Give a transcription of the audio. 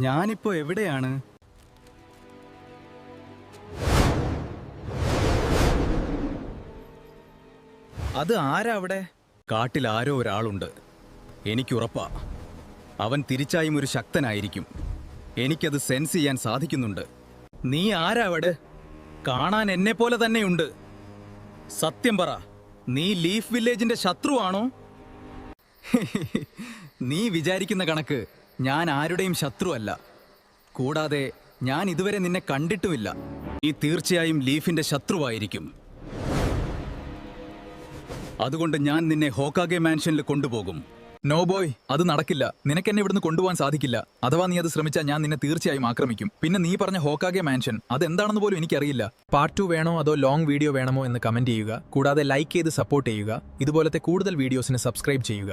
ഞാനിപ്പോ എവിടെയാണ്? അത് ആരാ അവിടെ? കാട്ടിൽ ആരോ ഒരാളുണ്ട്, എനിക്കുറപ്പാ. അവൻ തിരിച്ചായും ഒരു ശക്തനായിരിക്കും. എനിക്കത് സെൻസ് ചെയ്യാൻ സാധിക്കുന്നുണ്ട്. നീ ആരാ അവിടെ? കാണാൻ എന്നെ പോലെ തന്നെയുണ്ട്. സത്യം പറ, നീ ലീഫ് വില്ലേജിന്റെ ശത്രുവാണോ? നീ വിചാരിക്കുന്ന കണക്ക് ഞാൻ ആരുടെയും ശത്രുവല്ല. കൂടാതെ ഞാൻ ഇതുവരെ നിന്നെ കണ്ടിട്ടുമില്ല. നീ തീർച്ചയായും ലീഫിന്റെ ശത്രുവായിരിക്കും. അതുകൊണ്ട് ഞാൻ നിന്നെ ഹോക്കാഗെ മാൻഷനിൽ കൊണ്ടുപോകും. നോ ബോയ്, അത് നടക്കില്ല. നിനക്കെന്നെ ഇവിടുന്ന് കൊണ്ടുപോകാൻ സാധിക്കില്ല. അഥവാ നീ അത് ശ്രമിച്ചാൽ ഞാൻ നിന്നെ തീർച്ചയായും ആക്രമിക്കും. പിന്നെ നീ പറഞ്ഞ ഹോക്കാഗെ മാൻഷൻ അതെന്താണെന്ന് പോലും എനിക്കറിയില്ല. പാർട്ട് 2 വേണോ അതോ ലോങ് വീഡിയോ വേണമോ എന്ന് കമന്റ് ചെയ്യുക. കൂടാതെ ലൈക്ക് ചെയ്ത് സപ്പോർട്ട് ചെയ്യുക. ഇതുപോലത്തെ കൂടുതൽ വീഡിയോസിന് സബ്സ്ക്രൈബ് ചെയ്യുക.